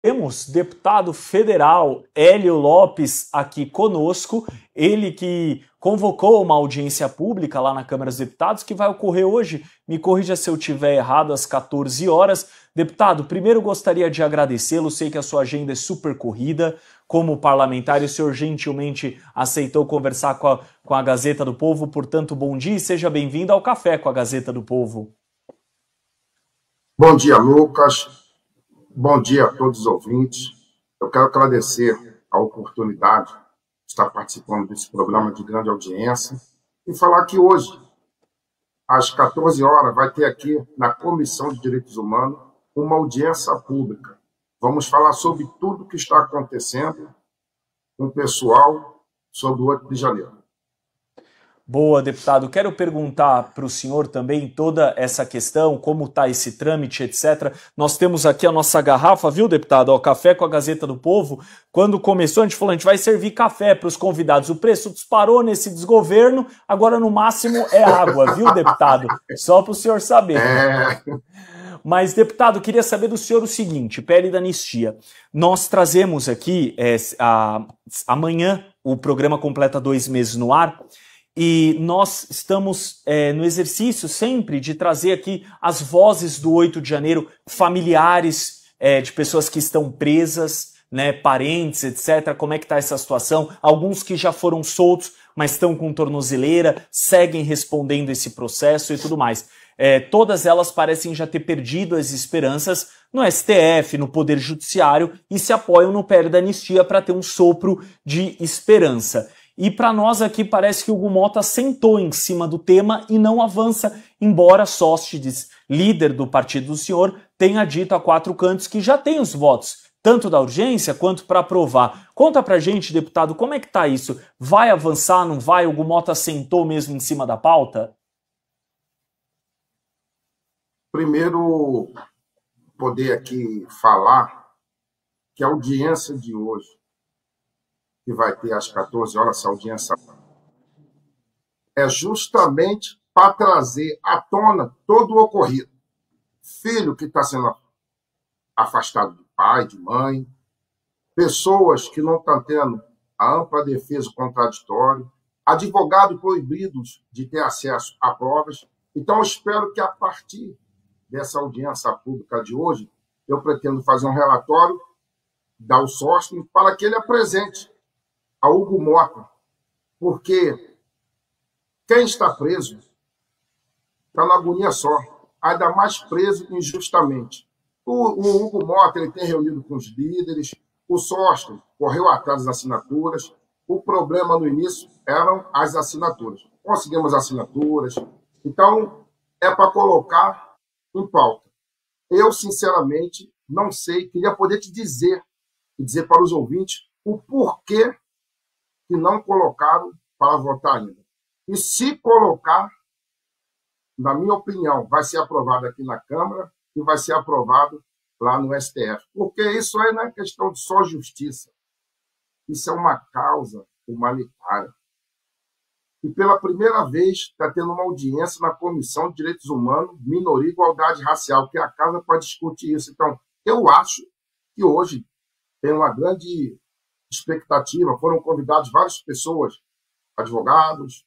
Temos deputado federal Hélio Lopes aqui conosco, ele que convocou uma audiência pública lá na Câmara dos Deputados, que vai ocorrer hoje, me corrija se eu estiver errado, às 14 horas. Deputado, primeiro gostaria de agradecê-lo, sei que a sua agenda é super corrida, como parlamentar, e o senhor gentilmente aceitou conversar com a Gazeta do Povo, portanto, bom dia e seja bem-vindo ao Café com a Gazeta do Povo. Bom dia, Lucas. Bom dia a todos os ouvintes. Eu quero agradecer a oportunidade de estar participando desse programa de grande audiência e falar que hoje, às 14 horas, vai ter aqui na Comissão de Direitos Humanos uma audiência pública. Vamos falar sobre tudo o que está acontecendo com o pessoal sobre o 8 de janeiro. Boa, deputado. Quero perguntar para o senhor também toda essa questão, como está esse trâmite, etc. Nós temos aqui a nossa garrafa, viu, deputado? Ó, Café com a Gazeta do Povo. Quando começou, a gente falou, a gente vai servir café para os convidados. O preço disparou nesse desgoverno, agora no máximo é água, viu, deputado? Só para o senhor saber. Mas, deputado, queria saber do senhor o seguinte, PL da anistia. Nós trazemos aqui, amanhã, o programa completa 2 meses no ar, e nós estamos no exercício sempre de trazer aqui as vozes do 8 de janeiro, familiares de pessoas que estão presas, né, parentes, etc. Como é que está essa situação? Alguns que já foram soltos, mas estão com tornozeleira, seguem respondendo esse processo e tudo mais. Todas elas parecem já ter perdido as esperanças no STF, no Poder Judiciário, e se apoiam no PL da anistia para ter um sopro de esperança. E para nós aqui parece que o Hugo Motta sentou em cima do tema e não avança, embora Sóstenes, líder do partido do senhor, tenha dito a 4 cantos que já tem os votos, tanto da urgência quanto para aprovar. Conta pra gente, deputado, como é que tá isso? Vai avançar, não vai? O Hugo Motta sentou mesmo em cima da pauta? Primeiro, poder aqui falar que a audiência de hoje, que vai ter às 14 horas, essa audiência, é justamente para trazer à tona todo o ocorrido. Filho que está sendo afastado de pai, de mãe, pessoas que não estão tendo a ampla defesa contraditória, advogados proibidos de ter acesso a provas. Então, eu espero que, a partir dessa audiência pública de hoje, eu pretendo fazer um relatório, dar o Sóstenes, para que ele apresente a Hugo Motta, porque quem está preso está na agonia só, ainda mais preso injustamente. O Hugo Motta ele tem reunido com os líderes, o Sóstenes correu atrás das assinaturas, o problema no início eram as assinaturas. Conseguimos assinaturas, então é para colocar em pauta. Eu, sinceramente, não sei, queria poder te dizer, e dizer para os ouvintes, o porquê que não colocaram para votar ainda. E se colocar, na minha opinião, vai ser aprovado aqui na Câmara e vai ser aprovado lá no STF. Porque isso aí não é questão de só justiça. Isso é uma causa humanitária. E pela primeira vez está tendo uma audiência na Comissão de Direitos Humanos, Minoria e Igualdade Racial, que é a casa para discutir isso. Então, eu acho que hoje tem uma grande expectativa, foram convidados várias pessoas, advogados,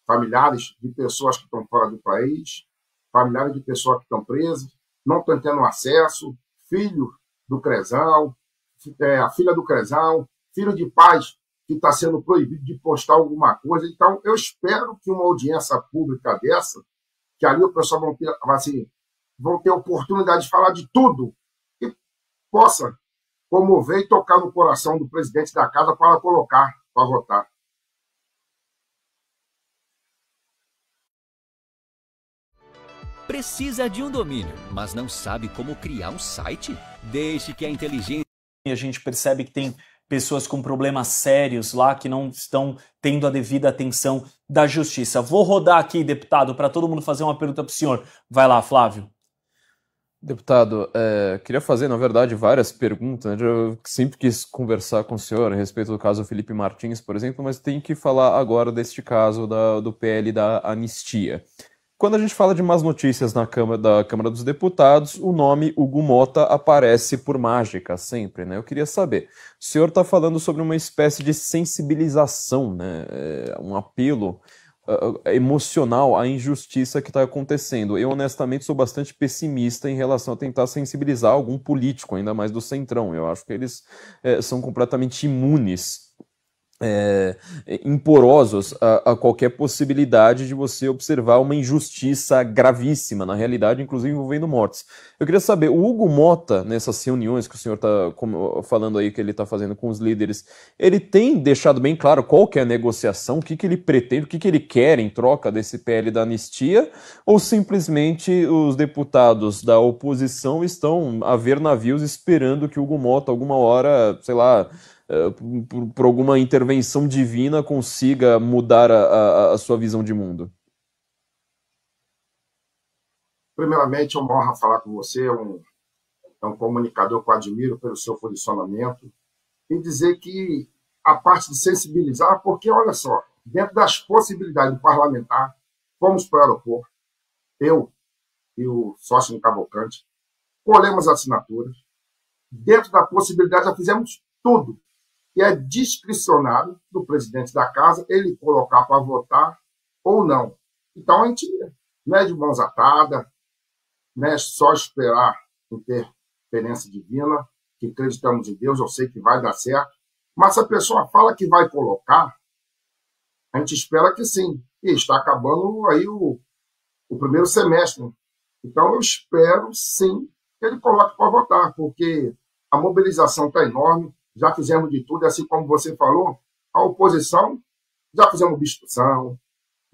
familiares de pessoas que estão fora do país, familiares de pessoas que estão presas, não estão tendo acesso, filho do Crezão, a filha do Crezão, filho de pais que está sendo proibido de postar alguma coisa. Então, eu espero que uma audiência pública dessa, que ali o pessoal vão ter oportunidade de falar de tudo, e possa comover e tocar no coração do presidente da casa para colocar, para votar. Precisa de um domínio, mas não sabe como criar um site? Deixe que a inteligência... E a gente percebe que tem pessoas com problemas sérios lá que não estão tendo a devida atenção da justiça. Vou rodar aqui, deputado, para todo mundo fazer uma pergunta para o senhor. Vai lá, Flávio. Deputado, queria fazer, na verdade, várias perguntas. Eu sempre quis conversar com o senhor a respeito do caso Felipe Martins, por exemplo, mas tenho que falar agora deste caso do PL da anistia. quando a gente fala de más notícias da Câmara dos Deputados, o nome Hugo Motta aparece por mágica sempre, né? Eu queria saber, o senhor está falando sobre uma espécie de sensibilização, né? Um apelo emocional à injustiça que está acontecendo. Eu, honestamente, sou bastante pessimista em relação a tentar sensibilizar algum político, ainda mais do Centrão. Eu acho que eles são completamente imunes, imporosos a qualquer possibilidade de você observar uma injustiça gravíssima, na realidade, inclusive envolvendo mortes. Eu queria saber, o Hugo Motta, nessas reuniões que o senhor está falando aí que ele está fazendo com os líderes, ele tem deixado bem claro qual que é a negociação, o que que ele pretende, o que que ele quer em troca desse PL da anistia, ou simplesmente os deputados da oposição estão a ver navios esperando que o Hugo Motta, alguma hora, sei lá, por alguma intervenção divina, consiga mudar a sua visão de mundo? Primeiramente, é uma honra falar com você, é um comunicador que eu admiro pelo seu posicionamento, e dizer que a parte de sensibilizar, porque, olha só, dentro das possibilidades do parlamentar, fomos para o aeroporto, eu e o sócio Cavalcante, colhemos assinaturas, dentro da possibilidade já fizemos tudo, e é discricionário do presidente da casa ele colocar para votar ou não. Então, a gente não é de mãos atadas, não é só esperar interferência divina, que acreditamos em Deus, eu sei que vai dar certo, mas se a pessoa fala que vai colocar, a gente espera que sim. E está acabando aí o primeiro semestre. Então, eu espero, sim, que ele coloque para votar, porque a mobilização está enorme, já fizemos de tudo, assim como você falou, a oposição, já fizemos obstrução,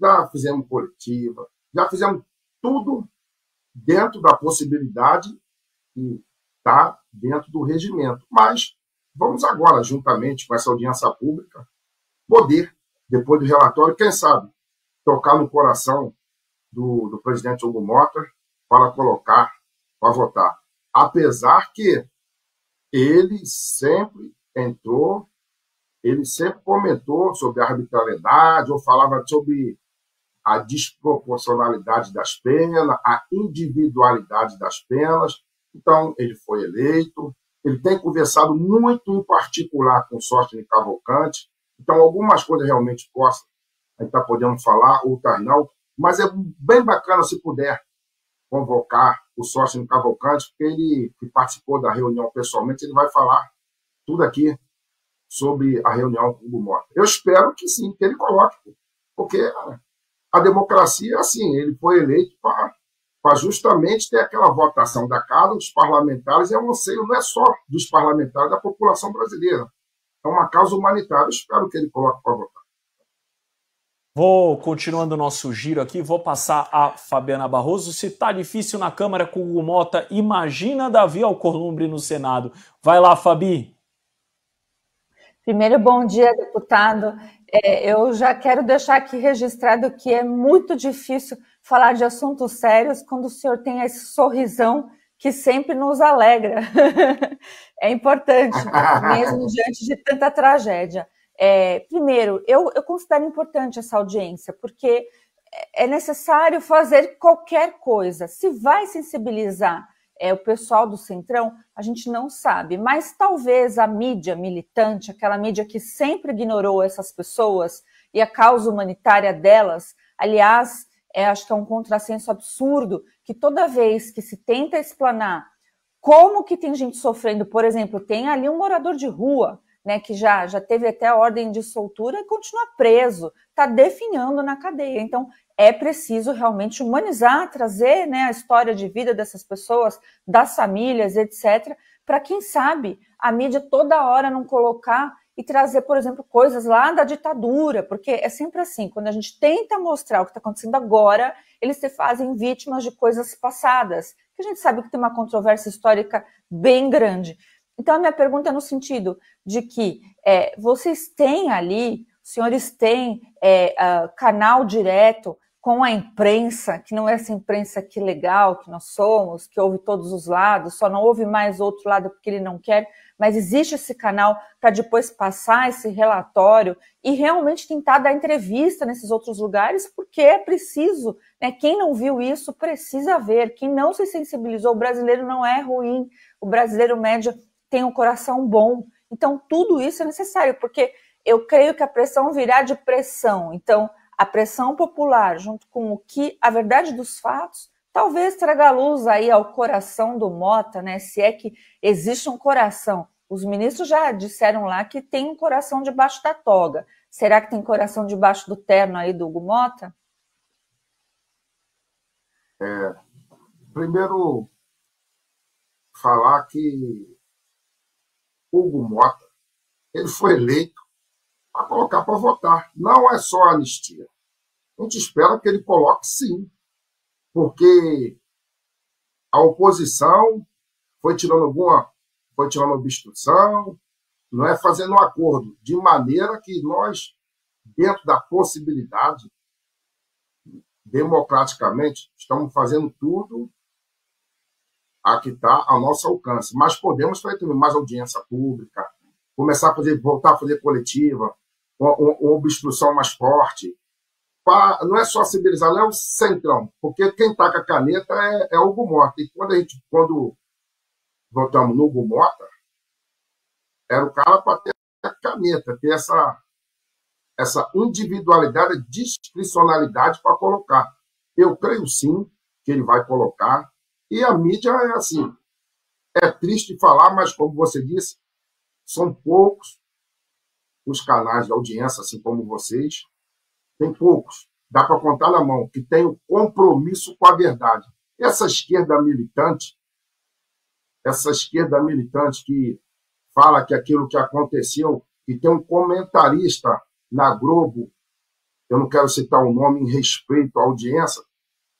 já fizemos coletiva, já fizemos tudo dentro da possibilidade e está dentro do regimento. Mas vamos agora, juntamente com essa audiência pública, poder, depois do relatório, quem sabe, tocar no coração do presidente Hugo Motta para colocar, para votar. Apesar que ele sempre entrou, ele sempre comentou sobre a arbitrariedade, ou falava sobre a desproporcionalidade das penas, a individualidade das penas. Então, ele foi eleito, ele tem conversado muito em particular com o Sóstenes Cavalcante, então algumas coisas realmente a gente está podendo falar, outras não, mas é bem bacana se puder convocar o Sóstenes Cavalcante, porque ele que participou da reunião pessoalmente, ele vai falar tudo aqui sobre a reunião com o Hugo Motta. Eu espero que sim, que ele coloque, porque a democracia é assim, ele foi eleito para justamente ter aquela votação da casa dos parlamentares, é um anseio não é só dos parlamentares, da população brasileira. É uma causa humanitária, eu espero que ele coloque para votar. Vou continuando o nosso giro aqui, vou passar a Fabiana Barroso. Se tá difícil na Câmara com o Hugo Motta, imagina Davi Alcolumbre no Senado. Vai lá, Fabi. Primeiro, bom dia, deputado. Eu já quero deixar aqui registrado que é muito difícil falar de assuntos sérios quando o senhor tem esse sorrisão que sempre nos alegra. É importante, mesmo diante de tanta tragédia. Primeiro, eu considero importante essa audiência, porque é necessário fazer qualquer coisa. Se vai sensibilizar o pessoal do Centrão, a gente não sabe, mas talvez a mídia militante, aquela mídia que sempre ignorou essas pessoas e a causa humanitária delas, aliás, acho que é um contrassenso absurdo que toda vez que se tenta explanar como que tem gente sofrendo, por exemplo, tem ali um morador de rua, né, que já teve até a ordem de soltura e continua preso, está definhando na cadeia. Então, é preciso realmente humanizar, trazer, né, a história de vida dessas pessoas, das famílias, etc., para quem sabe a mídia toda hora não colocar e trazer, por exemplo, coisas lá da ditadura, porque é sempre assim, quando a gente tenta mostrar o que está acontecendo agora, eles se fazem vítimas de coisas passadas, que a gente sabe que tem uma controvérsia histórica bem grande. Então, a minha pergunta é no sentido de que vocês têm ali, os senhores têm canal direto com a imprensa, que não é essa imprensa que legal que nós somos, que ouve todos os lados, só não ouve mais outro lado porque ele não quer, mas existe esse canal para depois passar esse relatório e realmente tentar dar entrevista nesses outros lugares, porque é preciso, né? Quem não viu isso precisa ver, quem não se sensibilizou, o brasileiro não é ruim, o brasileiro médio tem um coração bom, então tudo isso é necessário, porque eu creio que a pressão virá de pressão, então a pressão popular, junto com o que a verdade dos fatos, talvez traga luz aí ao coração do Mota, né? Se é que existe um coração. Os ministros já disseram lá que tem um coração debaixo da toga. Será que tem coração debaixo do terno aí do Hugo Mota? Primeiro, falar que Hugo Mota ele foi eleito para colocar para votar. Não é só a anistia. A gente espera que ele coloque sim, porque a oposição foi tirando obstrução, não é fazendo um acordo, de maneira que nós, dentro da possibilidade, democraticamente, estamos fazendo tudo a que está ao nosso alcance. Mas podemos fazer mais audiência pública, começar a voltar a fazer coletiva, uma obstrução mais forte. Não é só civilizar, não é o centrão, porque quem está com a caneta é o Hugo Mota. E quando votamos no Hugo Mota, era o cara para ter a caneta, ter essa individualidade, discricionalidade para colocar. Eu creio sim que ele vai colocar. E a mídia é assim, é triste falar, mas como você disse, são poucos os canais de audiência, assim como vocês, tem poucos, dá para contar na mão, que tem um compromisso com a verdade. Essa esquerda militante que fala que aquilo que aconteceu, e tem um comentarista na Globo, eu não quero citar o nome em respeito à audiência,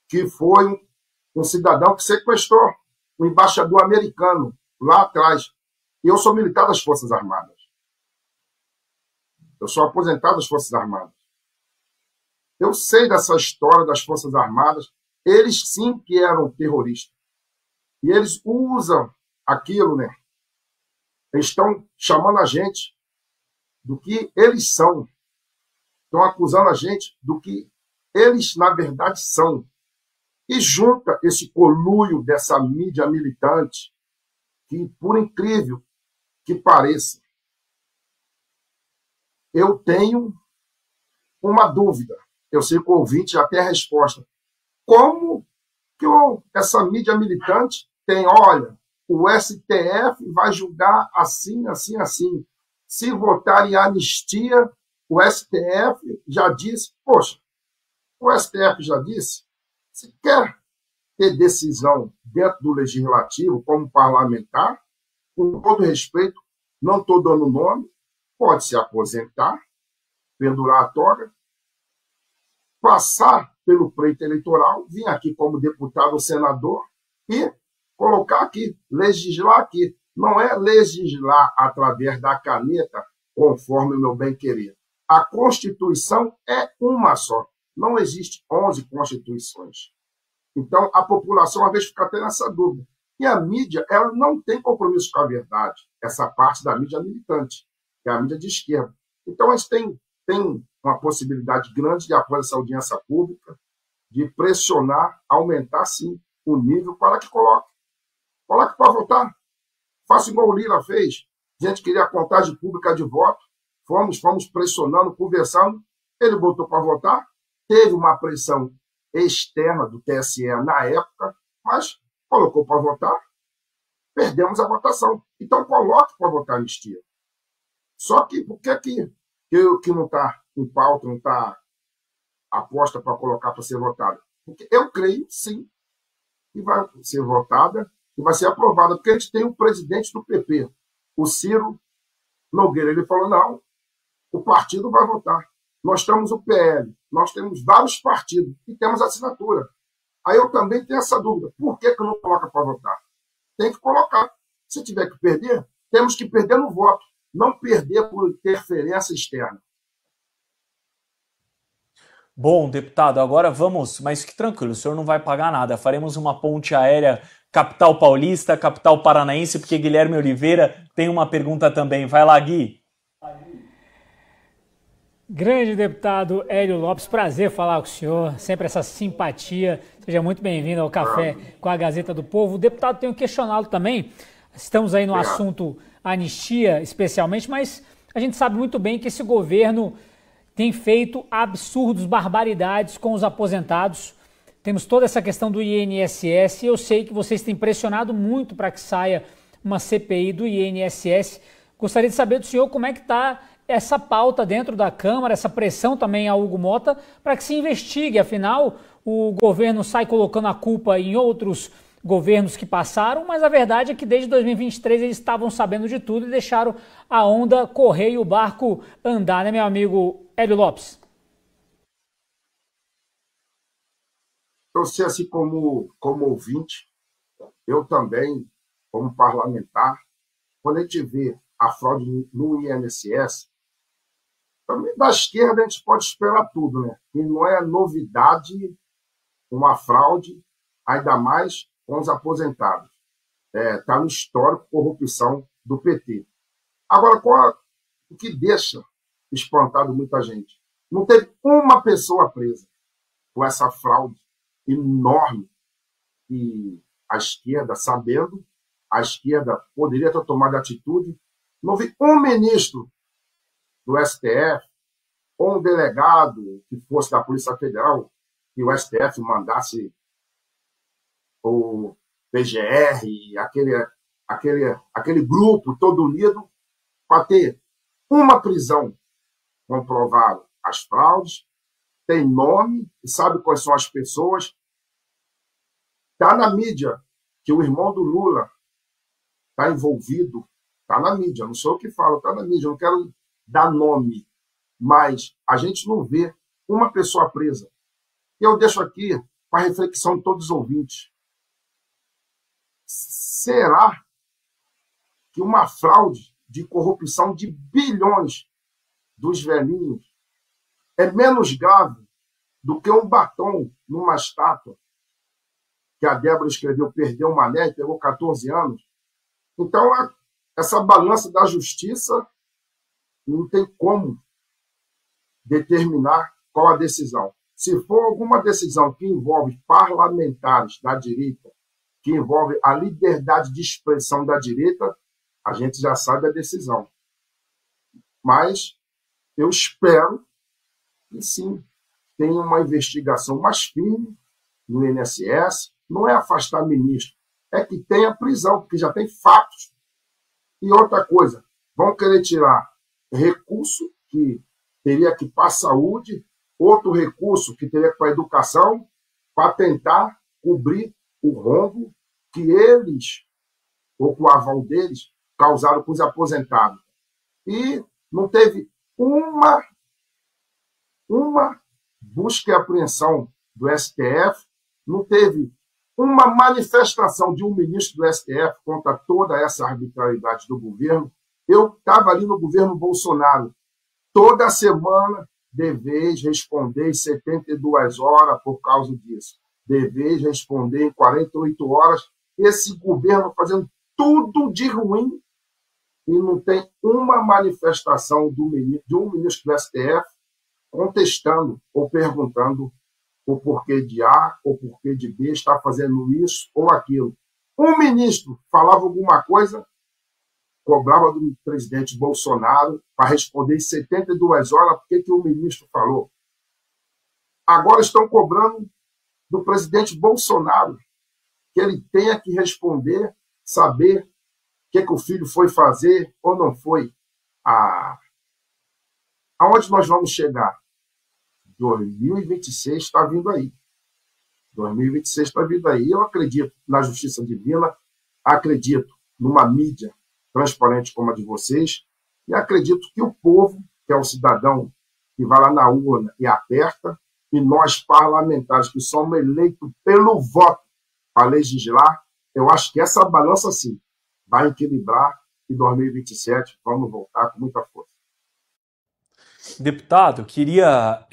que foi um cidadão que sequestrou um embaixador americano lá atrás. Eu sou militar das Forças Armadas. Eu sou aposentado das Forças Armadas. Eu sei dessa história das Forças Armadas. Eles sim que eram terroristas. E eles usam aquilo, né? Eles estão chamando a gente do que eles são. Estão acusando a gente do que eles, na verdade, são. E junta esse conluio dessa mídia militante, que, por incrível que pareça, eu tenho uma dúvida. Eu sei que o ouvinte já tem a resposta. Como que essa mídia militante tem, olha, o STF vai julgar assim, assim, assim. Se votar em anistia, o STF já disse, poxa, o STF já disse, se quer ter decisão dentro do legislativo como parlamentar, com todo respeito, não estou dando nome, pode se aposentar, pendurar a toga, passar pelo pleito eleitoral, vir aqui como deputado ou senador e colocar aqui, legislar aqui. Não é legislar através da caneta, conforme o meu bem-querer. A Constituição é uma só. Não existe 11 constituições. Então, a população, às vezes, fica até nessa dúvida. E a mídia, ela não tem compromisso com a verdade. Essa parte da mídia militante, que é a mídia de esquerda. Então, a gente tem uma possibilidade grande de apoio essa audiência pública, de pressionar, aumentar, sim, o nível para que coloque. Coloque para votar. Faça igual o Lira fez. A gente queria a contagem pública de voto. Fomos pressionando, conversando. Ele botou para votar. Teve uma pressão externa do TSE na época, mas colocou para votar. Perdemos a votação. Então, coloque para votar anistia. Só que, por que não está em pauta, não está aposta para colocar para ser votada? Porque eu creio, sim, que vai ser votada e vai ser aprovada, porque a gente tem um presidente do PP, o Ciro Nogueira. Ele falou, não, o partido vai votar. Nós temos o PL, nós temos vários partidos e temos assinatura. Aí eu também tenho essa dúvida. Por que não coloca para votar? Tem que colocar. Se tiver que perder, temos que perder no voto, não perder por interferência externa. Bom, deputado, agora vamos, mas fique tranquilo, o senhor não vai pagar nada. Faremos uma ponte aérea capital paulista, capital paranaense, porque Guilherme Oliveira tem uma pergunta também. Vai lá, Gui. Grande deputado Hélio Lopes, prazer falar com o senhor, sempre essa simpatia. Seja muito bem-vindo ao Café com a Gazeta do Povo. O deputado, tenho questioná-lo também, estamos aí no assunto anistia especialmente, mas a gente sabe muito bem que esse governo tem feito absurdos, barbaridades com os aposentados. Temos toda essa questão do INSS e eu sei que vocês têm pressionado muito para que saia uma CPI do INSS. Gostaria de saber do senhor como é que está essa pauta dentro da Câmara, essa pressão também a Hugo Motta para que se investigue. Afinal, o governo sai colocando a culpa em outros governos que passaram, mas a verdade é que desde 2023 eles estavam sabendo de tudo e deixaram a onda correr e o barco andar, né, meu amigo Hélio Lopes? Eu sei, assim, como ouvinte, eu também, como parlamentar, quando a gente vê a fraude no INSS, também da esquerda a gente pode esperar tudo, né? E não é novidade uma fraude, ainda mais com os aposentados. Está no histórico corrupção do PT. Agora, o que deixa espantado muita gente? Não teve uma pessoa presa com essa fraude enorme que a esquerda, sabendo, a esquerda poderia ter tomado atitude. Não vi um ministro do STF ou um delegado que fosse da Polícia Federal que o STF mandasse o PGR, aquele grupo todo unido para ter uma prisão. Comprovaram as fraudes, tem nome, sabe quais são as pessoas. Está na mídia que o irmão do Lula está envolvido, está na mídia, não sou eu que falo, está na mídia, eu não quero dar nome, mas a gente não vê uma pessoa presa. Eu deixo aqui para a reflexão de todos os ouvintes. Será que uma fraude de corrupção de bilhões dos velhinhos é menos grave do que um batom numa estátua que a Débora escreveu, perdeu uma neta, pegou 14 anos? Então, essa balança da justiça não tem como determinar qual a decisão. Se for alguma decisão que envolve parlamentares da direita, que envolve a liberdade de expressão da direita, a gente já sabe a decisão. Mas eu espero que, sim, tenha uma investigação mais firme no INSS. Não é afastar ministro, é que tenha prisão, porque já tem fatos. E outra coisa, vão querer tirar recurso que teria que ir para a saúde, outro recurso que teria que ir para a educação, para tentar cobrir o rombo que eles, ou com o aval deles, causaram com os aposentados. E não teve uma busca e apreensão do STF, não teve uma manifestação de um ministro do STF contra toda essa arbitrariedade do governo. Eu estava ali no governo Bolsonaro. Toda semana deveis responder em 72 horas por causa disso. Deveis responder em 48 horas. Esse governo fazendo tudo de ruim e não tem uma manifestação de um ministro do STF contestando ou perguntando o porquê de A ou porquê de B está fazendo isso ou aquilo. Um ministro falava alguma coisa, cobrava do presidente Bolsonaro para responder em 72 horas por que o ministro falou. Agora estão cobrando do presidente Bolsonaro que ele tenha que responder, saber o que o filho foi fazer ou não foi. Aonde nós vamos chegar? 2026 está vindo aí. 2026 está vindo aí. Eu acredito na justiça divina, acredito numa mídia transparente como a de vocês, e acredito que o povo, que é o cidadão que vai lá na urna e aperta, e nós parlamentares que somos eleitos pelo voto para legislar, eu acho que essa balança, sim, vai equilibrar e 2027 vamos voltar com muita força. Deputado, queria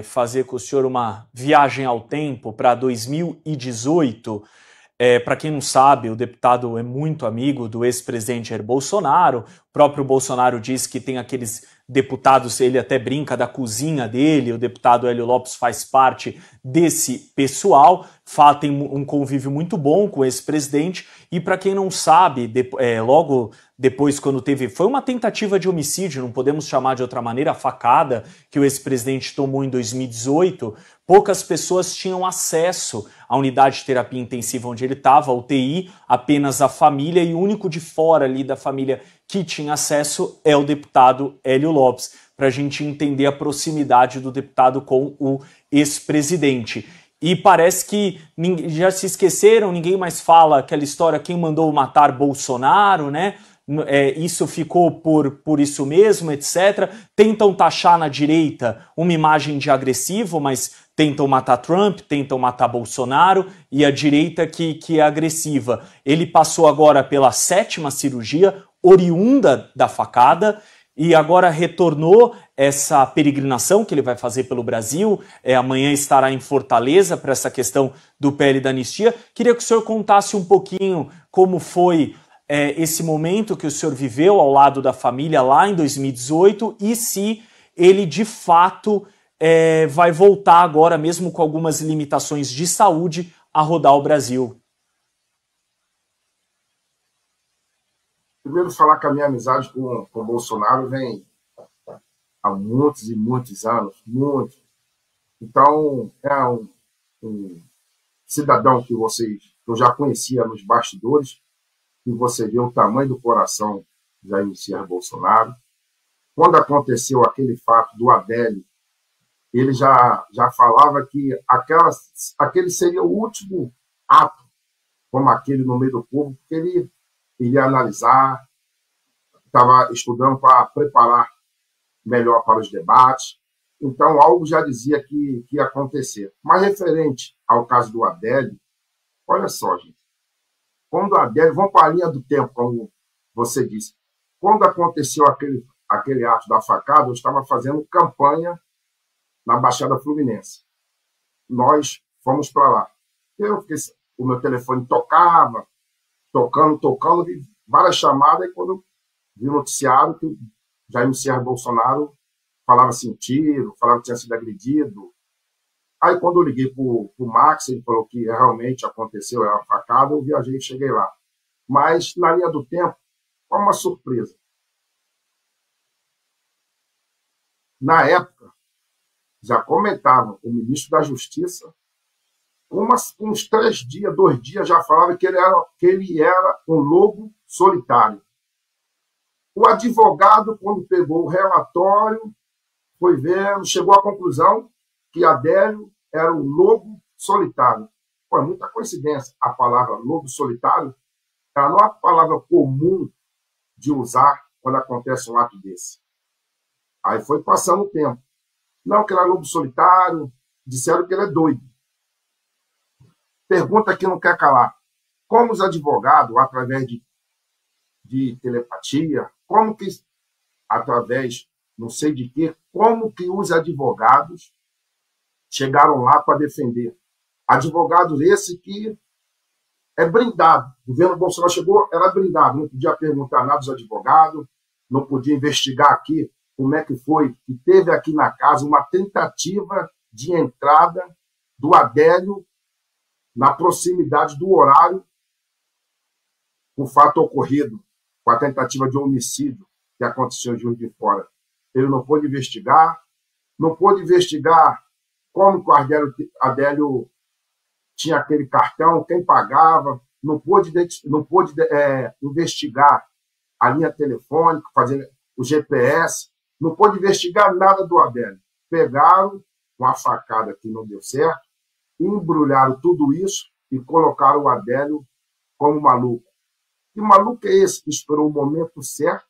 fazer com o senhor uma viagem ao tempo para 2018. Para quem não sabe, o deputado é muito amigo do ex-presidente Jair Bolsonaro. O próprio Bolsonaro diz que tem aqueles deputados, ele até brinca da cozinha dele, o deputado Hélio Lopes faz parte desse pessoal, tem um convívio muito bom com o ex-presidente. E para quem não sabe, logo depois, quando foi uma tentativa de homicídio, não podemos chamar de outra maneira, a facada que o ex-presidente tomou em 2018, poucas pessoas tinham acesso à unidade de terapia intensiva onde ele estava, a UTI, apenas a família, e o único de fora ali da família que tinha acesso é o deputado Hélio Lopes, para a gente entender a proximidade do deputado com o ex-presidente. E parece que já se esqueceram, ninguém mais fala aquela história, quem mandou matar Bolsonaro, né? Isso ficou por isso mesmo, etc. Tentam taxar na direita uma imagem de agressivo, mas tentam matar Trump, tentam matar Bolsonaro, e a direita que é agressiva. Ele passou agora pela 7ª cirurgia, oriunda da facada, e agora retornou essa peregrinação que ele vai fazer pelo Brasil. Amanhã estará em Fortaleza para essa questão do PL da anistia. Queria que o senhor contasse um pouquinho como foi esse momento que o senhor viveu ao lado da família lá em 2018 e se ele de fato vai voltar agora, mesmo com algumas limitações de saúde, a rodar o Brasil. Primeiro, falar que a minha amizade com o Bolsonaro vem há muitos e muitos anos, muitos. Então, é um cidadão que eu já conhecia nos bastidores, e você vê o tamanho do coração de Jair Bolsonaro. Quando aconteceu aquele fato do Adélio, ele já falava que aquele seria o último ato, como aquele no meio do povo, porque ele iria analisar, estava estudando para preparar melhor para os debates. Então, algo já dizia que ia acontecer. Mas referente ao caso do Adélio, olha só, gente. Quando o Adélio, vamos para a linha do tempo, como você disse, quando aconteceu aquele ato da facada, eu estava fazendo campanha na Baixada Fluminense. Nós fomos para lá. O meu telefone tocava, tocando, vi várias chamadas, e quando vi o noticiário que o Jair Bolsonaro falava assim, tiro, falava que tinha sido agredido. Aí, quando eu liguei para o Max, ele falou que realmente aconteceu a facada, eu viajei e cheguei lá. Mas, na linha do tempo, foi uma surpresa. Na época, já comentava o ministro da Justiça, uns 3 dias, 2 dias, já falava que ele era um lobo solitário. O advogado, quando pegou o relatório, foi vendo, chegou à conclusão que Adélio era um lobo solitário. Pô, é muita coincidência. A palavra lobo solitário ela não é uma palavra comum de usar quando acontece um ato desse. Aí foi passando o tempo. Não, que ele é lobo solitário, disseram que ele é doido. Pergunta que não quer calar. Como os advogados, através de telepatia, como que, através, não sei de quê, como que os advogados chegaram lá para defender? Advogados esse que é blindado. O governo Bolsonaro chegou, era blindado. Não podia perguntar nada aos advogados, não podia investigar aqui como é que foi, que teve aqui na casa uma tentativa de entrada do Adélio na proximidade do horário o fato ocorrido, com a tentativa de homicídio que aconteceu em Juiz de Fora. Ele não pôde investigar como que o Adélio tinha aquele cartão, quem pagava, não pôde investigar a linha telefônica, fazer o GPS, não pôde investigar nada do Adélio. Pegaram uma facada que não deu certo, embrulharam tudo isso e colocaram o Adélio como maluco. Que maluco é esse que esperou o momento certo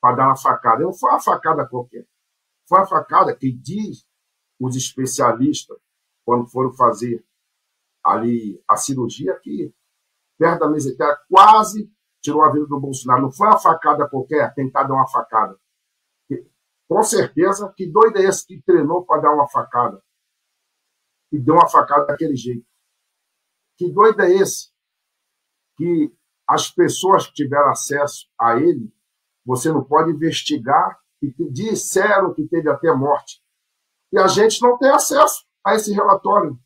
para dar uma facada? Não foi uma facada qualquer. Foi uma facada que diz os especialistas, quando foram fazer ali a cirurgia, que perto da mesenteira quase tirou a vida do Bolsonaro. Não foi uma facada qualquer, tentar dar uma facada. Com certeza, que doido é esse que treinou para dar uma facada? E deu uma facada daquele jeito. Que doido é esse que as pessoas que tiveram acesso a ele, você não pode investigar, e disseram que teve até morte. E a gente não tem acesso a esse relatório.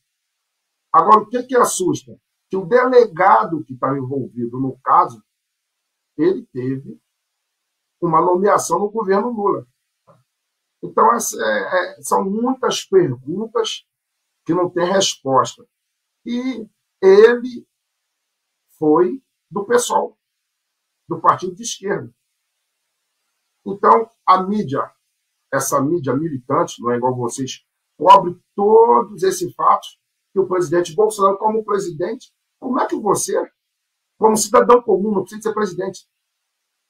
Agora, o que assusta? Que o delegado que estava envolvido no caso, ele teve uma nomeação no governo Lula. Então, são muitas perguntas que não têm resposta. E ele foi do PSOL, do partido de esquerda. Então, a mídia, essa mídia militante, não é igual vocês, cobre todos esses fatos que o presidente Bolsonaro, como presidente, como é que você, como cidadão comum, não precisa ser presidente,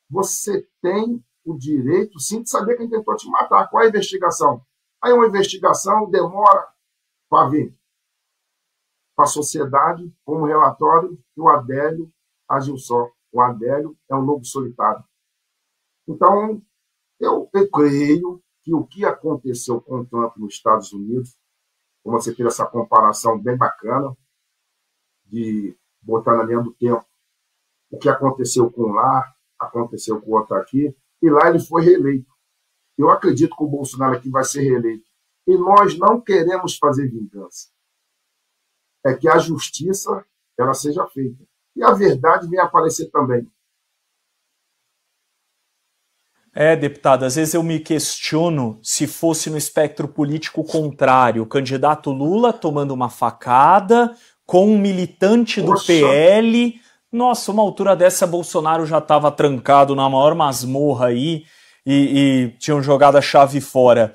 você tem o direito, sim, de saber quem tentou te matar. Qual é a investigação? Aí uma investigação demora para vir para a sociedade, como relatório que o Adélio agiu só. O Adélio é um lobo solitário. Então, eu creio que o que aconteceu com o Trump nos Estados Unidos, como você fez essa comparação bem bacana, de botar na linha do tempo o que aconteceu com lá, aconteceu com o outro aqui, e lá ele foi reeleito. Eu acredito que o Bolsonaro aqui vai ser reeleito. E nós não queremos fazer vingança. É que a justiça ela seja feita. E a verdade vem aparecer também. Deputado, às vezes eu me questiono se fosse no espectro político contrário, o candidato Lula tomando uma facada com um militante do PL. Nossa, uma altura dessa, Bolsonaro já estava trancado na maior masmorra aí e tinham jogado a chave fora.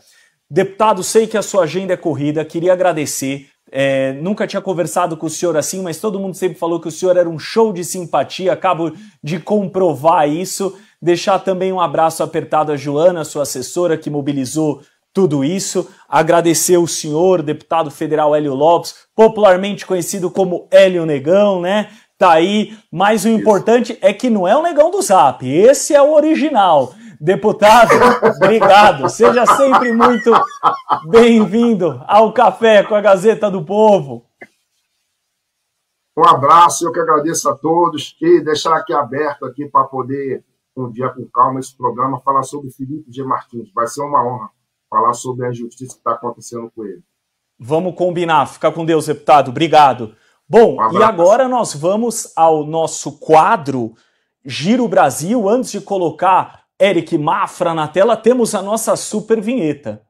Deputado, sei que a sua agenda é corrida, queria agradecer. Nunca tinha conversado com o senhor assim, mas todo mundo sempre falou que o senhor era um show de simpatia, acabo de comprovar isso. Deixar também um abraço apertado a Joana, sua assessora, que mobilizou tudo isso. Agradecer o senhor, deputado federal Hélio Lopes, popularmente conhecido como Hélio Negão, né? Tá aí, mas o importante é que não é o Negão do Zap, esse é o original. Deputado, obrigado, seja sempre muito bem-vindo ao Café com a Gazeta do Povo. Um abraço, eu que agradeço a todos e deixar aqui aberto aqui para poder, um dia com calma, esse programa, falar sobre Felipe G. Martins. Vai ser uma honra falar sobre a injustiça que está acontecendo com ele. Vamos combinar, fica com Deus, deputado, obrigado. Bom, e agora nós vamos ao nosso quadro Giro Brasil. Antes de colocar Eric Mafra na tela, temos a nossa super vinheta.